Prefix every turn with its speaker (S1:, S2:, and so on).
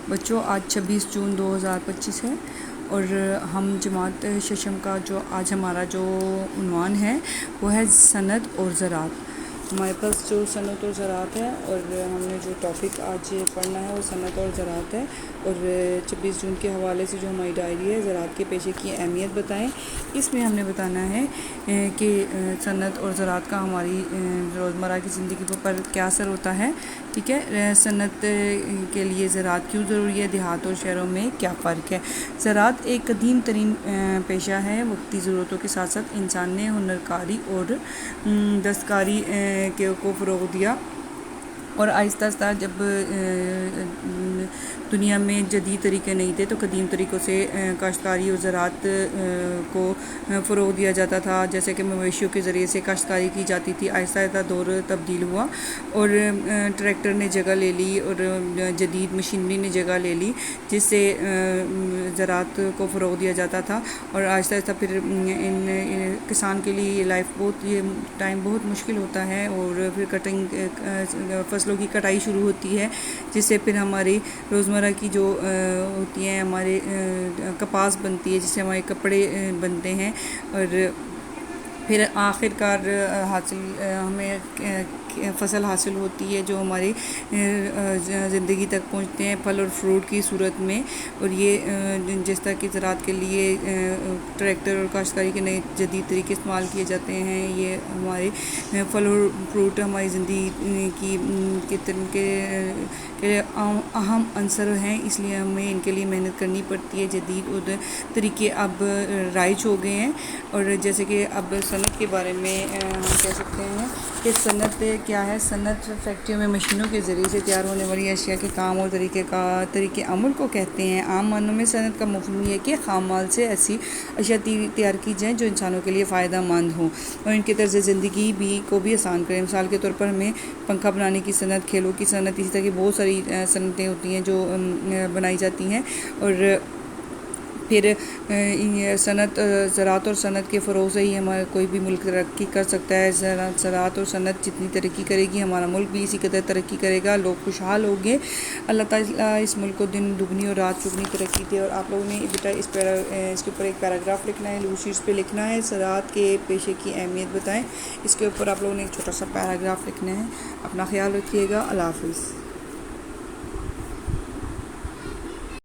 S1: بچوں آج 26 جون 2025 ہے اور ہم جماعت ششم کا جو آج ہمارا جو عنوان ہے وہ ہے صنعت اور زراعت۔ ہمارے پاس جو صنعت اور زراعت ہے اور ہم نے جو ٹاپک آج پڑھنا ہے وہ صنعت اور زراعت ہے، اور 26 جون کے حوالے سے جو ہماری ڈائری ہے زراعت کے پیشے کی اہمیت بتائیں۔ اس میں ہم نے بتانا ہے کہ صنعت اور زراعت کا ہماری روزمرہ کی زندگی پر کیا اثر ہوتا ہے، ٹھیک ہے۔ صنعت کے لیے زراعت کیوں ضروری ہے، دیہات اور شہروں میں کیا فرق ہے۔ زراعت ایک قدیم ترین پیشہ ہے۔ وقتی ضرورتوں کے ساتھ ساتھ انسان نے ہنر کاری اور دستکاری کو فروغ دیا، اور آہستہ آہستہ جب دنیا میں جدید طریقے نہیں تھے تو قدیم طریقوں سے کاشتکاری اور زراعت کو فروغ دیا جاتا تھا، جیسے کہ مویشیوں کے ذریعے سے کاشتکاری کی جاتی تھی۔ آہستہ آہستہ دور تبدیل ہوا اور ٹریکٹر نے جگہ لے لی اور جدید مشینری نے جگہ لے لی، جس سے زراعت کو فروغ دیا جاتا تھا، اور آہستہ آہستہ پھر کسان کے لیے یہ ٹائم بہت مشکل ہوتا ہے، اور پھر کٹنگ فصلوں کی کٹائی شروع ہوتی ہے، جس سے پھر ہماری روزمرہ کی جو ہوتی ہیں، ہمارے کپاس بنتی ہے جس سے ہمارے کپڑے بنتے ہیں، اور پھر آخر کار ہمیں فصل حاصل ہوتی ہے جو ہماری زندگی تک پہنچتے ہیں پھل اور فروٹ کی صورت میں۔ اور یہ جس طرح کی زراعت کے لیے ٹریکٹر اور کاشتکاری کے نئے جدید طریقے استعمال کیے جاتے ہیں، یہ ہمارے پھل اور فروٹ ہماری زندگی کے اہم عنصر ہیں، اس لیے ہمیں ان کے لیے محنت کرنی پڑتی ہے۔ جدید اور طریقے اب رائج ہو گئے ہیں، اور جیسے کہ اب صنعت کے بارے میں ہم کہہ سکتے ہیں کہ صنعت کیا ہے۔ صنعت فیکٹریوں میں مشینوں کے ذریعے سے تیار ہونے والی اشیاء کے کام اور طریقے عمل کو کہتے ہیں۔ عام معنوں میں صنعت کا مفہوم یہ ہے کہ خام مال سے ایسی اشیاء تیار کی جائیں جو انسانوں کے لیے فائدہ مند ہوں اور ان کے طرز زندگی کو بھی آسان کریں۔ مثال کے طور پر ہمیں پنکھا بنانے کی صنعت، کھیلوں کی صنعت، اسی طرح کی بہت ساری صنعتیں ہوتی ہیں جو بنائی جاتی ہیں۔ اور پھر زراعت اور صنعت کے فروغ سے ہی ہمارا کوئی بھی ملک ترقی کر سکتا ہے۔ زراعت اور صنعت جتنی ترقی کرے گی ہمارا ملک بھی اسی قدر ترقی کرے گا، لوگ خوشحال ہوں گے۔ اللہ تعالیٰ اس ملک کو دن دگنی اور رات چگنی ترقی دے۔ اور آپ لوگوں نے بیٹا اس کے اوپر ایک پیراگراف لکھنا ہے، لوز شیٹس پہ لکھنا ہے، زراعت کے پیشے کی اہمیت بتائیں۔ اس کے اوپر آپ لوگوں نے ایک چھوٹا سا پیراگراف لکھنا ہے۔ اپنا خیال رکھیے گا، اللہ حافظ۔